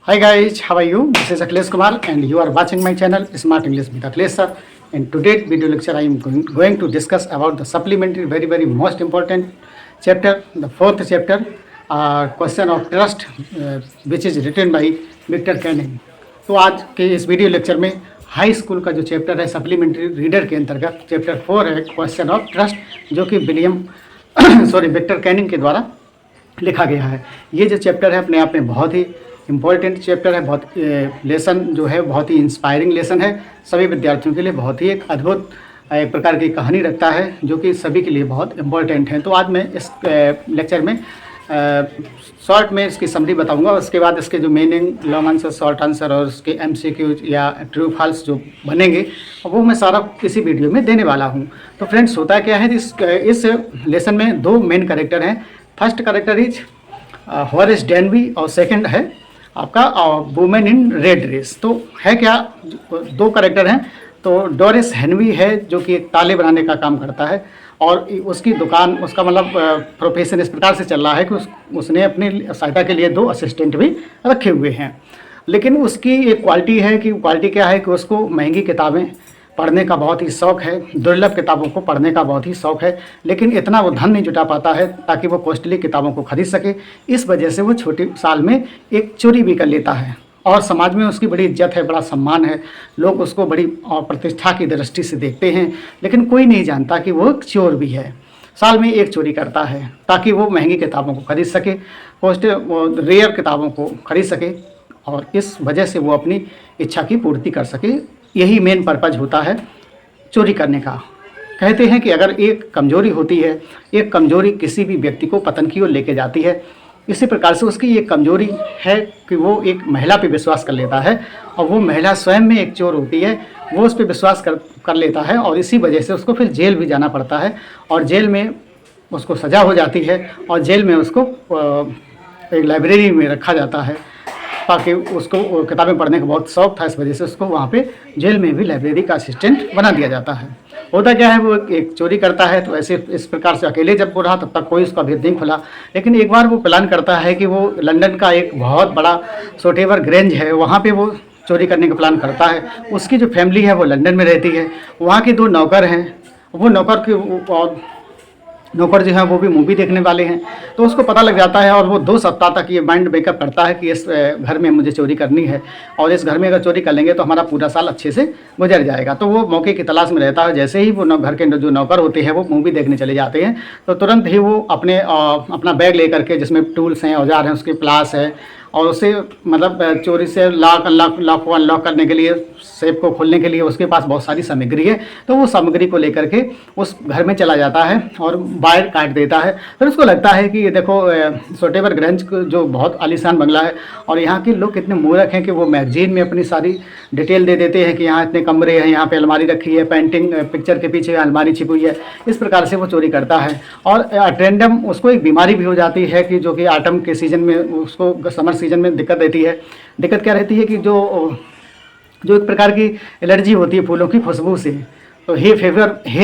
Hi guys, how are you? This is Akhilesh Kumar and you are watching my channel Smart English with Akhilesh sir. In today's video lecture, I am going to discuss about the supplementary very most important chapter, the fourth chapter, question of trust, which is written by Victor Canning. तो आज के इस video lecture में high school का जो chapter है supplementary reader के अंतर्गत चैप्टर 4 है क्वेश्चन ऑफ ट्रस्ट, जो कि विक्टर कैनिंग के द्वारा लिखा गया है। ये जो चैप्टर है अपने आप में बहुत ही इम्पोर्टेंट चैप्टर है, बहुत लेसन जो है बहुत ही इंस्पायरिंग लेसन है, सभी विद्यार्थियों के लिए बहुत ही एक अद्भुत एक प्रकार की कहानी रखता है, जो कि सभी के लिए बहुत इम्पोर्टेंट है। तो आज मैं इस लेक्चर में शॉर्ट में इसकी समरी बताऊंगा, उसके बाद इसके जो meaning, long answer, short answer और उसके MCQ या ट्रू फॉल्स जो बनेंगे वो मैं सारा इसी वीडियो में देने वाला हूं। तो फ्रेंड्स, होता क्या है, इस लेसन में दो मेन कैरेक्टर हैं। First character is Horace Denby और सेकंड है आपका वुमेन इन रेड ड्रेस। तो है क्या, दो कैरेक्टर हैं। तो डोरिस हेनवी है जो कि एक ताले बनाने का काम करता है और उसकी दुकान, उसका मतलब प्रोफेशन इस प्रकार से चल रहा है कि उसने अपनी सहायता के लिए दो असिस्टेंट भी रखे हुए हैं। लेकिन उसकी एक क्वालिटी है कि क्वालिटी क्या है कि उसको महंगी किताबें पढ़ने का बहुत ही शौक़ है, दुर्लभ किताबों को पढ़ने का बहुत ही शौक़ है, लेकिन इतना वो धन नहीं जुटा पाता है ताकि वो कॉस्टली किताबों को खरीद सके। इस वजह से वो छोटी साल में एक चोरी भी कर लेता है और समाज में उसकी बड़ी इज्जत है, बड़ा सम्मान है, लोग उसको बड़ी प्रतिष्ठा की दृष्टि से देखते हैं। लेकिन कोई नहीं जानता कि वो एक चोर भी है। साल में एक चोरी करता है ताकि वो महंगी किताबों को खरीद सके, रेयर किताबों को खरीद सके और इस वजह से वो अपनी इच्छा की पूर्ति कर सके। यही मेन पर्पज़ होता है चोरी करने का। कहते हैं कि अगर एक कमजोरी होती है, एक कमजोरी किसी भी व्यक्ति को पतन की ओर लेके जाती है, इसी प्रकार से उसकी एक कमजोरी है कि वो एक महिला पे विश्वास कर लेता है और वो महिला स्वयं में एक चोर होती है, वो उस पर विश्वास कर लेता है और इसी वजह से उसको फिर जेल भी जाना पड़ता है और जेल में उसको सज़ा हो जाती है और जेल में उसको एक लाइब्रेरी में रखा जाता है ताकि उसको किताबें पढ़ने का बहुत शौक़ था। इस वजह से उसको वहाँ पे जेल में भी लाइब्रेरी का असिस्टेंट बना दिया जाता है। होता क्या है, वो एक चोरी करता है तो ऐसे इस प्रकार से अकेले जब वो रहा तब तक कोई उसका भेद नहीं खुला। लेकिन एक बार वो प्लान करता है कि वो लंदन का एक बहुत बड़ा सोटेवर ग्रेंज है, वहाँ पे वो चोरी करने का प्लान करता है। उसकी जो फैमिली है वो लंदन में रहती है, वहाँ के दो नौकर हैं, वो नौकर जो है वो भी मूवी देखने वाले हैं। तो उसको पता लग जाता है और वो 2 सप्ताह तक ये माइंड मेकअप करता है कि इस घर में मुझे चोरी करनी है और इस घर में अगर चोरी कर लेंगे तो हमारा पूरा साल अच्छे से गुजर जाएगा। तो वो मौके की तलाश में रहता है। जैसे ही वो घर के जो नौकर होते हैं वो मूवी देखने चले जाते हैं तो तुरंत ही वो अपना बैग लेकर के, जिसमें टूल्स हैं, औजार हैं, उसके प्लास है और उसे मतलब चोरी से लॉक करने के लिए, सेफ को खोलने के लिए उसके पास बहुत सारी सामग्री है। तो वो सामग्री को लेकर के उस घर में चला जाता है और वायर काट देता है। फिर उसको लगता है कि ये देखो सोटेवर ग्रेंज जो बहुत आलीशान बंगला है और यहाँ के लोग कितने मूर्ख हैं कि वो मैगजीन में अपनी सारी डिटेल दे देते हैं कि यहाँ इतने कमरे हैं, यहाँ पे अलमारी रखी है, पेंटिंग पिक्चर के पीछे अलमारी छिपी हुई है। इस प्रकार से वो चोरी करता है और अटेंडम उसको एक बीमारी भी हो जाती है कि जो कि ऑटम के सीज़न में उसको, समर सीजन में दिक्कत देती है। दिक्कत क्या रहती है कि जो एक प्रकार की एलर्जी होती है फूलों की खुशबू से, तो हे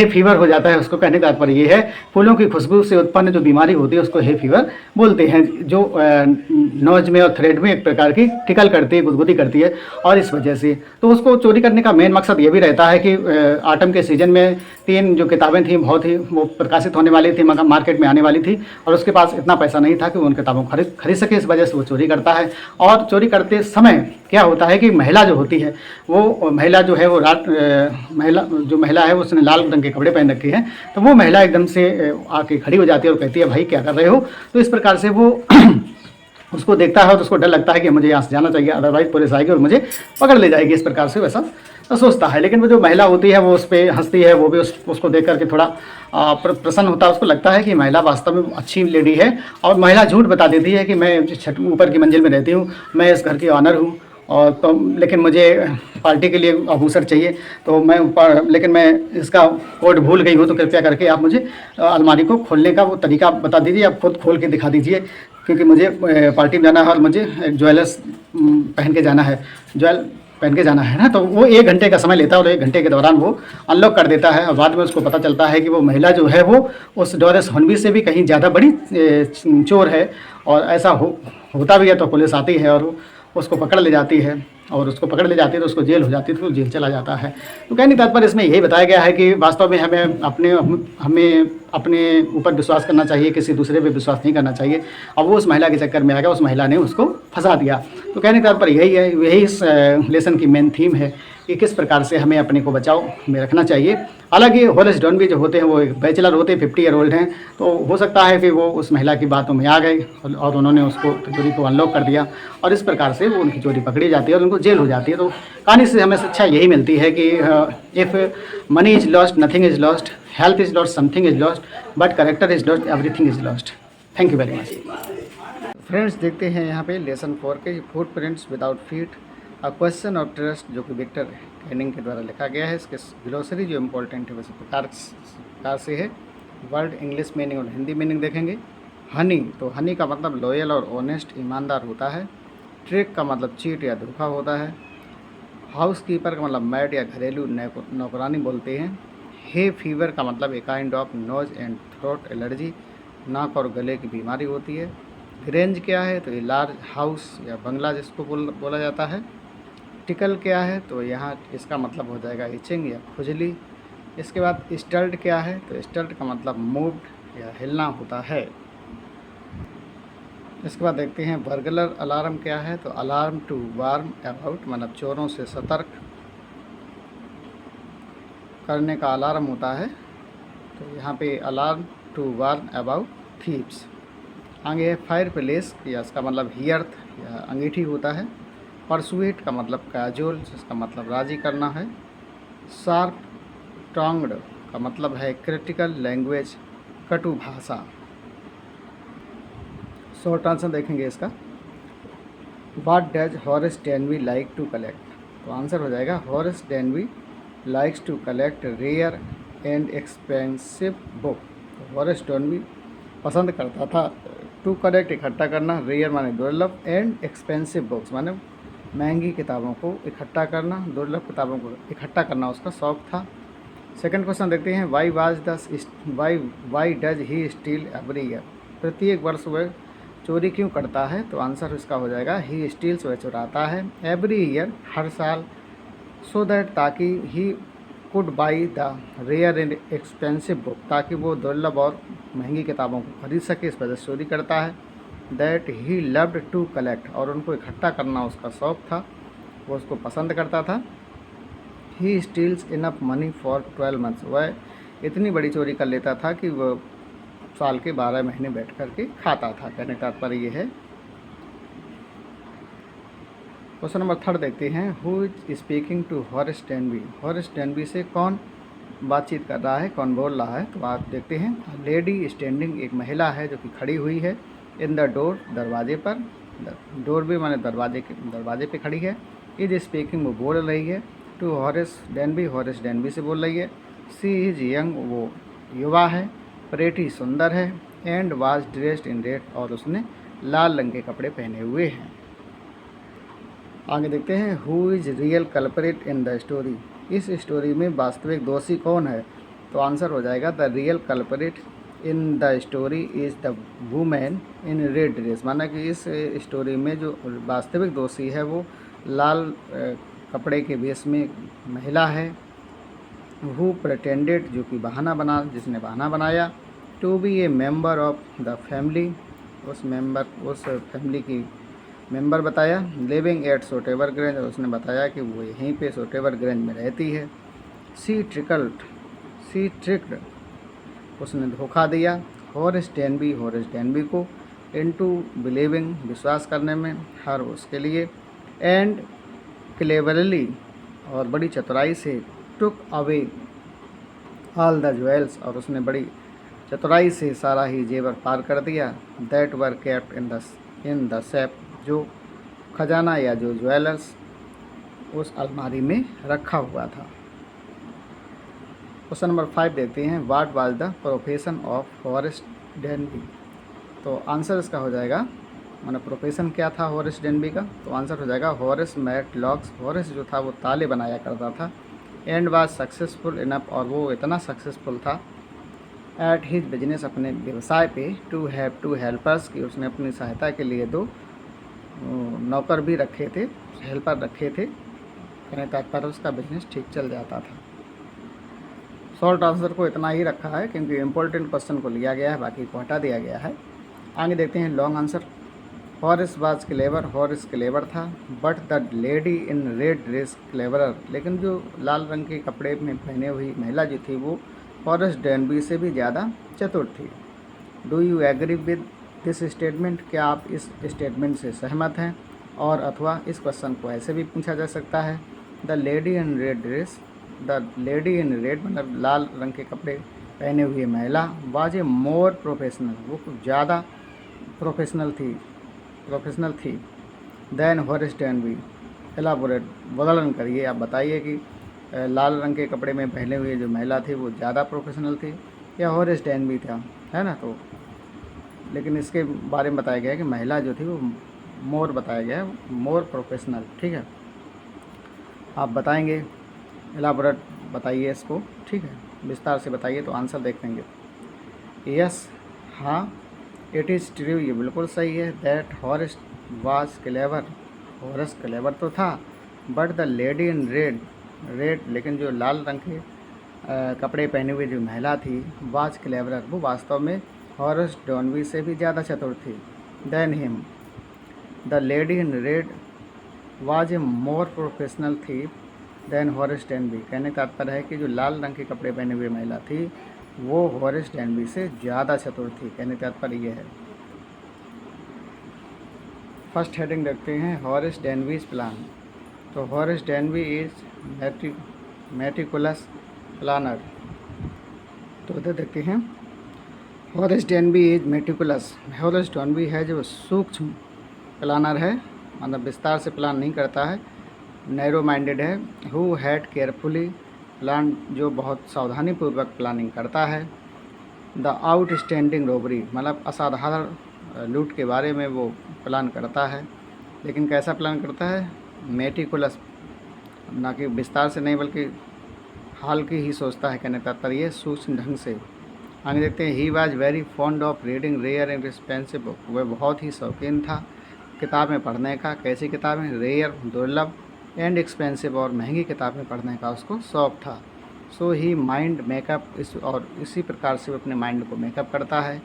फीवर हो जाता है। उसको कहने का तात्पर्य ये है, फूलों की खुशबू से उत्पन्न जो बीमारी होती है उसको हे फीवर बोलते हैं, जो नोज में और थ्रेड में एक प्रकार की टिकल करती है, गुदगुदी करती है। और इस वजह से तो उसको चोरी करने का मेन मकसद ये भी रहता है कि ऑटम के सीज़न में 3 जो किताबें थीं बहुत ही वो प्रकाशित होने वाली थी, मार्केट में आने वाली थी और उसके पास इतना पैसा नहीं था कि वो उन किताबों को खरीद सके। इस वजह से वो चोरी करता है और चोरी करते समय क्या होता है कि महिला जो होती है वो महिला जो है वो महिला है उसने लाल रंग के कपड़े पहन रखे हैं। तो वो महिला एकदम से आके खड़ी हो जाती है और कहती है, भाई क्या कर रहे हो। तो इस प्रकार से वो उसको देखता है और उसको डर लगता है कि मुझे यहाँ से जाना चाहिए, अदरवाइज पुलिस आएगी और मुझे पकड़ ले जाएगी। इस प्रकार से वैसा तो सोचता है। लेकिन वो जो महिला होती है वो उस पर हंसती है, वो भी उसको देख करके थोड़ा प्रसन्न होता है। उसको लगता है कि महिला वास्तव में अच्छी लेडी है और महिला झूठ बता देती है कि मैं ऊपर की मंजिल में रहती हूँ, मैं इस घर की ऑनर हूँ और तो लेकिन मुझे पार्टी के लिए आभूषण चाहिए, तो लेकिन मैं इसका कोड भूल गई हूँ, तो कृपया करके आप मुझे अलमारी को खोलने का वो तरीका बता दीजिए, आप खुद खोल के दिखा दीजिए क्योंकि मुझे पार्टी में जाना है और मुझे ज्वेलर्स पहन के जाना है ना। तो वो 1 घंटे का समय लेता है और 1 घंटे के दौरान वो अनलॉक कर देता है और बाद में उसको पता चलता है कि वो महिला जो है वो उस डोरिस हेनवी से भी कहीं ज़्यादा बड़ी चोर है और ऐसा होता भी है। तो पुलिस आती है और उसको पकड़ ले जाती है, और उसको पकड़ ले जाती है तो उसको जेल हो जाती है, तो जेल चला जाता है। तो कहने का तात्पर्य इसमें यही बताया गया है कि वास्तव में हमें अपने ऊपर विश्वास करना चाहिए, किसी दूसरे पे विश्वास नहीं करना चाहिए। अब वो उस महिला के चक्कर में आ गया, उस महिला ने उसको फंसा दिया। तो कहने का तात्पर्य यही है, यही इस लेसन की मेन थीम है कि किस प्रकार से हमें अपने को बचाव में रखना चाहिए। हालांकि होरेस डॉनबी जो होते हैं वो एक बैचलर होते हैं, 50 ईयर ओल्ड हैं, तो हो सकता है कि वो उस महिला की बातों में आ गए और उन्होंने उसको चोरी को अनलॉक कर दिया, और इस प्रकार से वो उनकी चोरी पकड़ी जाती है और उनको जेल हो जाती है। तो कहानी से हमें शिक्षा यही मिलती है कि if money is lost, nothing is lost, health is lost, something is lost, but character is lost, everything is lost. Thank you very much. Friends, देखते हैं यहाँ पे लेसन 4 के footprints without feet, a question of trust, जो कि Victor Canning के द्वारा लिखा गया है। इसके ग्लोसरी जो इम्पोर्टेंट है वैसे प्रकार से है। वर्ड इंग्लिश मीनिंग और हिंदी मीनिंग देखेंगे। हनी, तो हनी का मतलब लॉयल और ऑनेस्ट, ईमानदार होता है। ट्रिक का मतलब चीट या धोखा होता है। हाउस कीपर का मतलब मैड या घरेलू नौकरानी बोलते हैं। हे फीवर का मतलब a kind of nose and throat allergy, नाक और गले की बीमारी होती है। ग्रेंज क्या है, तो ये लार्ज हाउस या बंगला जिसको बोला जाता है। टिकल क्या है, तो यहाँ इसका मतलब हो जाएगा इचिंग या खुजली। इसके बाद स्टल्ट क्या है, तो स्टल्ट का मतलब मूव्ड या हिलना होता है। इसके बाद देखते हैं बर्गलर अलार्म क्या है, तो अलार्म टू वार्न अबाउट, मतलब चोरों से सतर्क करने का अलार्म होता है। तो यहाँ पे alarm to warn about thieves. आगे है फायर प्लेस, या इसका मतलब हियर्थ या अंगीठी होता है। परसुएट का मतलब काजोल, जिसका मतलब राजी करना है। शार्प टोंग्ड का मतलब है क्रिटिकल लैंग्वेज, कटु भाषा। शॉर्ट आंसर देखेंगे इसका। What does Horace Danby like to collect, तो आंसर हो जाएगा Horace Danby likes to collect rare and expensive book. Horace Danby पसंद करता था टू कलेक्ट इकट्ठा करना, रेयर माने दुर्लभ, एंड एक्सपेंसिव बुक्स माने महंगी किताबों को इकट्ठा करना, दुर्लभ किताबों को इकट्ठा करना उसका शौक़ था। सेकंड क्वेश्चन देखते हैं why does he steel every year, प्रत्येक वर्ष वह चोरी क्यों करता है, तो आंसर इसका हो जाएगा ही स्टील्स, वह चुराता है, एवरी ईयर हर साल, सो दैट ताकि he could buy the rare and expensive book, ताकि वो दुर्लभ और महंगी किताबों को खरीद सके, इस वजह से चोरी करता है। That he loved to collect, और उनको इकट्ठा करना उसका शौक़ था, वो उसको पसंद करता था। He steals enough money for 12 months, वह इतनी बड़ी चोरी कर लेता था कि वह साल के 12 महीने बैठ कर के खाता था। कहने का तात्पर्य ये है। क्वेश्चन नंबर 3 देखते हैं। Who is speaking to Horace Danby, Horace Danby से कौन बातचीत कर रहा है, कौन बोल रहा है, तो आप देखते हैं। लेडी स्टैंडिंग, एक महिला है जो कि खड़ी हुई है। इन द डोर, दरवाजे पर, डोर भी माने दरवाजे पे खड़ी है। इज स्पीकिंग, वो बोल रही है। To Horace Danby, Horace Danby से बोल रही है। सी इज यंग, वो युवा है। प्रेटी, सुंदर है। And was dressed in red, और उसने लाल रंग के कपड़े पहने हुए हैं। आगे देखते हैं। Who is real culprit in the story, इस स्टोरी में वास्तविक दोषी कौन है, तो आंसर हो जाएगा the real culprit in the story is the women in red dress, माना कि इस स्टोरी में जो वास्तविक दोषी है वो लाल कपड़े के वेश में महिला है। हु प्रिटेंडेड, जो कि जिसने बहाना बनाया। To be a member of the family, उस फैमिली की मेंबर बताया। लिविंग एट सोटेवर ग्रेंज, और उसने बताया कि वो यहीं पे सोटेवर ग्रेंज में रहती है। सी ट्रिक्ड, उसने धोखा दिया हॉरेस डेनबी को। इनटू बिलीविंग, विश्वास करने में, हर उसके लिए। एंड क्लेवरली, और बड़ी चतुराई से। Took away all the jewels, और उसने बड़ी चतुराई से सारा ही जेवर पार कर दिया। That were kept in the safe, जो खजाना या जो ज्वेलर्स उस अलमारी में रखा हुआ था। क्वेश्चन नंबर 5 देखते हैं। What was the profession of Horace Denby, तो आंसर इसका हो जाएगा, माना प्रोफेशन क्या था हॉरेस डेनबी का, तो आंसर हो जाएगा हॉरेस मेड लॉक्स, हॉरेस जो था वो ताले बनाया करता था। एंड वाज सक्सेसफुल इनफ, और वो इतना सक्सेसफुल था एट हिज बिजनेस, अपने व्यवसाय पे, टू हैव टू हेल्पर्स, कि उसने अपनी सहायता के लिए 2 नौकर भी रखे थे, हेल्पर रखे थे, कहने तात्पर्य उसका बिजनेस ठीक चल जाता था। शॉर्ट आंसर को इतना ही रखा है क्योंकि इम्पोर्टेंट क्वेश्चन को लिया गया है, बाकी को हटा दिया गया है। आगे देखते हैं long answer. Horace was clever, Horace clever था, but the lady in red dress cleverer, लेकिन जो लाल रंग के कपड़े में पहने हुई महिला जो थी वो हॉरिस डैनबी से भी ज़्यादा चतुर थी। Do you agree with this statement, क्या आप इस स्टेटमेंट से सहमत हैं? और अथवा इस क्वेश्चन को ऐसे भी पूछा जा सकता है, the lady in red dress, the lady in red मतलब लाल रंग के कपड़े पहने हुए महिला, वाज ए मोर प्रोफेशनल, वो कुछ ज़्यादा प्रोफेशनल थी देन हॉरिस डैनबी। एलाबोरेट, वर्णन करिए, आप बताइए कि लाल रंग के कपड़े में पहने हुए जो महिला थी वो ज़्यादा प्रोफेशनल थी या हॉरिस डैनबी था, है ना। तो लेकिन इसके बारे में बताया गया है कि महिला जो थी वो मोर बताया गया है, मोर प्रोफेशनल। ठीक है, आप बताएंगे, एलाबोरेट बताइए इसको, ठीक है, विस्तार से बताइए तो आंसर देख लेंगे। यस, हाँ, इट इज़ ट्रू, ये बिल्कुल सही है, that हॉरिस was clever, Horace clever तो था, but the lady in red, लेकिन जो लाल रंग के कपड़े पहने हुए जो महिला थी वाज क्लेवरर, वो वास्तव में हॉरिस डैनबी से भी ज़्यादा चतुर थी than him. The lady in red was a more professional थी देन हॉरिस डैनबी, कहने का तात्पर्य है कि जो लाल रंग के कपड़े पहने हुए महिला थी वो हॉरिस डैनबी से ज़्यादा चतुर थी, कहने का तात्पर्य ये है। फर्स्ट हेडिंग देखते हैं, हॉरिस डैनबीज प्लान। तो Horace Danby is meticulous planner. तो इधर देखते हैं, हॉरिस डैनबी इज मेटिकुलस, हॉरिस डैनबी है जो सूक्ष्म प्लानर है, मतलब विस्तार से प्लान नहीं करता है, नैरो माइंडेड है। हु हैड केयरफुली प्लान, जो बहुत सावधानी पूर्वक प्लानिंग करता है। द आउटस्टैंडिंग रोबरी, मतलब असाधारण लूट के बारे में वो प्लान करता है, लेकिन कैसा प्लान करता है? मेटिकुलस, ना कि विस्तार से नहीं बल्कि हाल की ही सोचता है, कहने का तात्पर्य सूक्ष्म ढंग से। आगे देखते हैं, he was very fond of reading rare and expensive book, वह बहुत ही शौकीन था किताबें पढ़ने का। कैसी किताबें? रेयर, दुर्लभ, एंड एक्सपेंसिव, और महंगी किताबें पढ़ने का उसको शौक़ था। सो ही माइंड मेकअप, और इसी प्रकार से वो अपने माइंड को मेकअप करता है।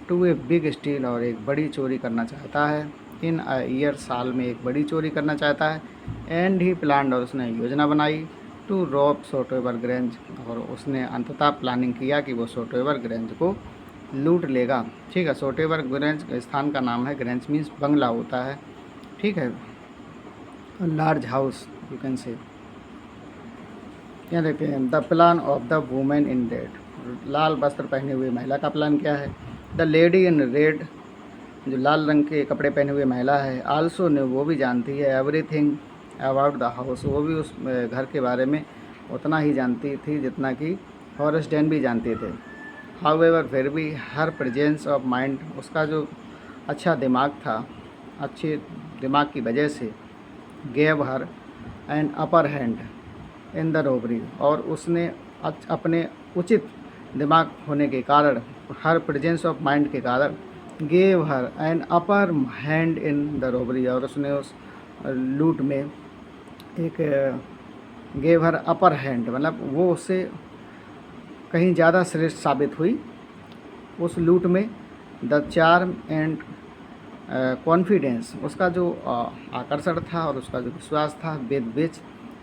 टू ए बिग स्टील, और एक बड़ी चोरी करना चाहता है। इन अ ईयर, साल में एक बड़ी चोरी करना चाहता है। एंड ही प्लान, और उसने योजना बनाई। टू रॉब सोटोवर ग्रेंज, और उसने अंततः प्लानिंग किया कि वो सोटोवर ग्रेंज को लूट लेगा। ठीक है, सोटोवर ग्रेंज स्थान का नाम है, ग्रेंज मीन्स बंगला होता है, ठीक है, large house you can say. यहाँ देखते हैं, the plan of the women in red, लाल वस्त्र पहने हुए महिला का प्लान क्या है? द लेडी इन रेड, जो लाल रंग के कपड़े पहने हुए महिला है, आल्सो ने, वो भी जानती है, एवरीथिंग अबाउट द हाउस, वो भी उस घर के बारे में उतना ही जानती थी जितना कि हॉरिस डैनबी जानते थे। हाउएवर, फिर भी, हर प्रेजेंस ऑफ माइंड, उसका जो अच्छा दिमाग था, अच्छे दिमाग की वजह से, gave her an upper hand in the robbery, और उसने अपने उचित दिमाग होने के कारण, हर प्रेजेंस ऑफ माइंड के कारण, gave her an upper hand in the robbery, और उसने उस लूट में एक गेव हर अपर हैंड, मतलब वो उससे कहीं ज़्यादा श्रेष्ठ साबित हुई उस लूट में। द चार्म एंड कॉन्फिडेंस, उसका जो आकर्षण था और उसका जो विश्वास था, with which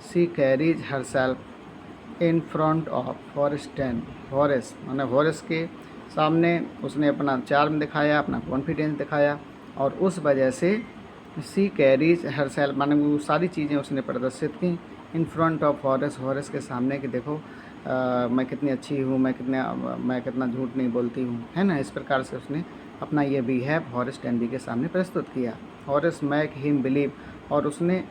she carries herself in front of Horace मतलब हॉरिस के सामने उसने अपना चार्म दिखाया, अपना कॉन्फिडेंस दिखाया, और उस वजह से सी कैरीज हर सेल्फ, माने वो सारी चीज़ें उसने प्रदर्शित की इन फ्रंट ऑफ हॉरिस के सामने, कि देखो मैं कितनी अच्छी हूँ, मैं कितना झूठ नहीं बोलती हूँ, है ना। इस प्रकार से उसने अपना ये बिहेव हॉरिस डैनबी के सामने प्रस्तुत किया। हॉरिस मेक हिम बिलीव, और उसने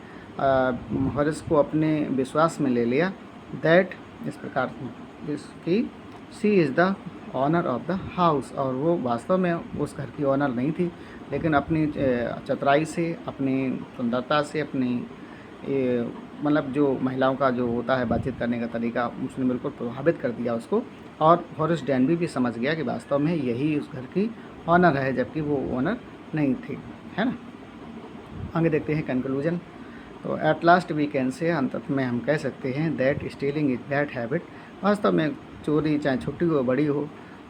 हॉरिस को अपने विश्वास में ले लिया। दैट, इस प्रकार इसकी, she is the honour of the house, और वो वास्तव में उस घर की ऑनर नहीं थी, लेकिन अपनी चतुराई से, अपनी सुंदरता से, अपनी मतलब जो महिलाओं का जो होता है बातचीत करने का तरीका, उसने बिल्कुल प्रभावित कर दिया उसको, और हॉरिस डैनबी भी समझ गया कि वास्तव में यही उस घर की ऑनर है, जबकि वो ऑनर नहीं थी, है ना। आगे देखते हैं कंक्लूजन। तो at last we can say, अंत में हम कह सकते हैं that stealing is bad habit. वास्तव में चोरी चाहे छोटी हो बड़ी हो,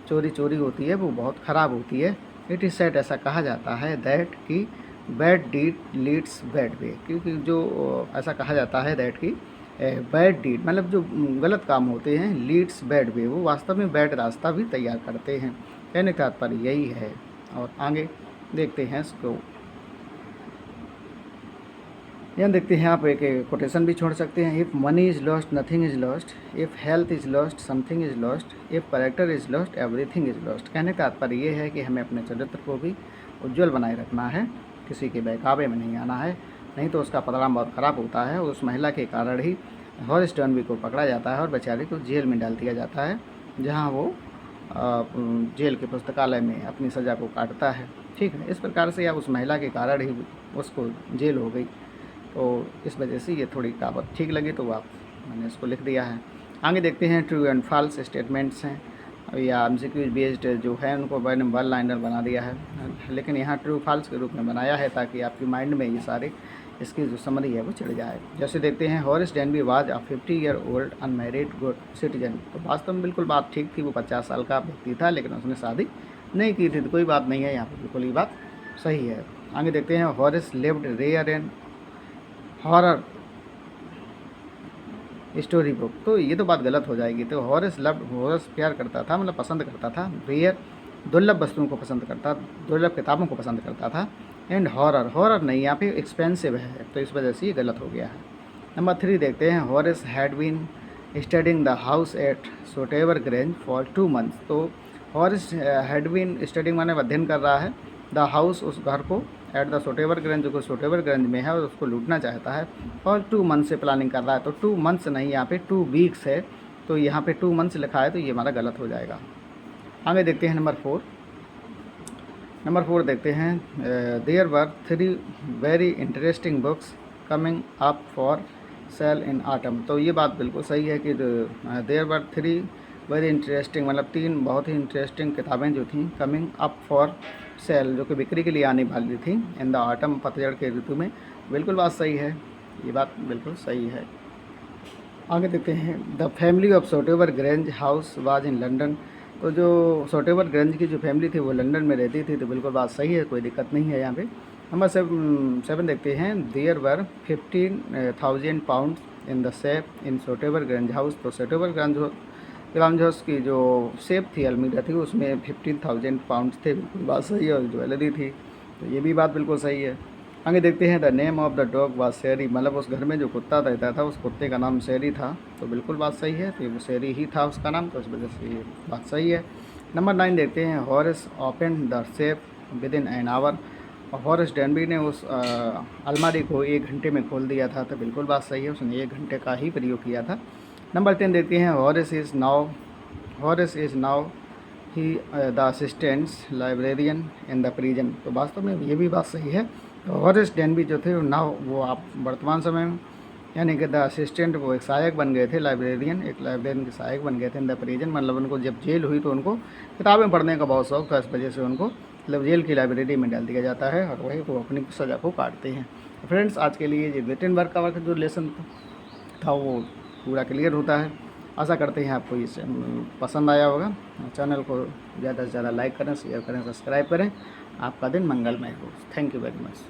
चोरी होती है वो बहुत ख़राब होती है। इट इज़ सेड, ऐसा कहा जाता है, दैट कि bad deed leads bad way, क्योंकि जो ऐसा कहा जाता है दैट कि बैड डीड मतलब जो गलत काम होते हैं, लीड्स बैड वे, वो वास्तव में बैड रास्ता भी तैयार करते हैं। कहने का तात्पर्य यही है। और आगे देखते हैं इसको, यहाँ देखते हैं आप एक कोटेशन भी छोड़ सकते हैं। If money is lost nothing is lost, if health is lost something is lost, if character is lost everything is lost. कहने का तात्पर्य ये है कि हमें अपने चरित्र को भी उज्जवल बनाए रखना है, किसी के बहकावे में नहीं आना है, नहीं तो उसका परिणाम बहुत ख़राब होता है। उस महिला के कारण ही हॉरिस डर्नबी को पकड़ा जाता है और बेचारी को जेल में डाल दिया जाता है, जहाँ वो जेल के पुस्तकालय में अपनी सज़ा को काटता है। ठीक है, इस प्रकार से या उस महिला के कारण ही उसको जेल हो गई, तो इस वजह से ये थोड़ी कहावत ठीक लगी तो मैंने इसको लिख दिया है। आगे देखते हैं ट्रू एंड फॉल्स स्टेटमेंट्स हैं या एमसीक्यू बेस्ड जो है उनको मैंने वन लाइनर बना दिया है, लेकिन यहाँ ट्रू फॉल्स के रूप में बनाया है ताकि आपकी माइंड में ये सारे इसकी जो समरी है वो चढ़ जाए। जैसे देखते हैं Horace Dernby was a 50-year-old unmarried good citizen. तो वास्तव में बिल्कुल बात ठीक थी, वो 50 साल का व्यक्ति था लेकिन उसने शादी नहीं की थी, तो कोई बात नहीं है, यहाँ पर बिल्कुल ये बात सही है। आगे देखते हैं Horace lived rare and horror story book. तो ये तो बात गलत हो जाएगी। तो हॉरिस प्यार करता था, मतलब पसंद करता था, रेयर दुर्लभ वस्तुओं को पसंद करता, दुर्लभ किताबों को पसंद करता था, एंड हॉरर नहीं, यहाँ पे एक्सपेंसिव है, तो इस वजह से ये गलत हो गया है। नंबर 3 देखते हैं Horace had been studying the house at सोटेवर Grange for 2 months। तो हॉरिस हैड बीन स्टडिंग माने अध्ययन कर रहा है, द हाउस उस घर को, एट द सोटेवर ग्रेंज जो कि सोटेवर ग्रेंज में है और उसको लूटना चाहता है, और 2 months से प्लानिंग कर रहा है। तो 2 months नहीं, यहाँ पे 2 weeks है, तो यहाँ पे 2 months लिखा है, तो ये हमारा गलत हो जाएगा। आगे देखते हैं नंबर 4 देखते हैं there were 3 very interesting books coming up for sale in autumn. तो ये बात बिल्कुल सही है कि देयर वर 3 वेरी इंटरेस्टिंग मतलब 3 बहुत ही इंटरेस्टिंग किताबें जो थी कमिंग अप फॉर सेल, जो कि बिक्री के लिए आने वाली थी इन द आटम, पतझड़ के ऋतु में। बिल्कुल बात सही है, ये बात बिल्कुल सही है। आगे देखते हैं the family of Sotever Grange house was in London. तो जो सोटेवर ग्रेंज की जो फैमिली थी वो लंदन में रहती थी, तो बिल्कुल बात सही है, कोई दिक्कत नहीं है यहाँ पे। नंबर 7 देखते हैं there were 15,000 pounds in the safe in Sotever Grange house. तो सोटेवर ग्रांज हाउस की जो सेफ थी, अलमीरा थी, उसमें 15,000 pounds थे, बिल्कुल बात सही है, और ज्वेलरी थी, तो ये भी बात बिल्कुल सही है। आगे देखते हैं the name of the dog was शेरी, मतलब उस घर में जो कुत्ता रहता था उस कुत्ते का नाम शेरी था, तो बिल्कुल बात सही है, तो वो शेरी ही था उसका नाम, तो इस वजह से ये बात सही है। नंबर 9 देखते हैं Horace open the safe with in an hour. Horace Dernby ने उस अलमारी को 1 घंटे में खोल दिया था, तो बिल्कुल बात सही है, उसने 1 घंटे का ही प्रयोग किया था। नंबर 10 देखते हैं हॉरिस is now he the assistants librarian in the prison. तो वास्तव में ये भी बात सही है। तो हॉरिस डर्नबी जो थे नाउ वो आप वर्तमान समय में यानी कि द असिस्टेंट वो एक सहायक बन गए थे, लाइब्रेरियन एक लाइब्रेरियन के सहायक बन गए थे इन द प्रिजन, मतलब उनको जब जेल हुई तो उनको किताबें पढ़ने का बहुत शौक था, इस वजह से उनको मतलब जेल की लाइब्रेरी में डाल दिया जाता है और वही वो अपनी सज़ा को काटते हैं। फ्रेंड्स, आज के लिए ये रिटन वर्क का जो लेसन था वो पूरा क्लियर होता है। आशा करते हैं आपको ये पसंद आया होगा। चैनल को ज़्यादा से ज़्यादा लाइक करें, शेयर करें, सब्सक्राइब करें। आपका दिन मंगलमय हो। Thank you very much.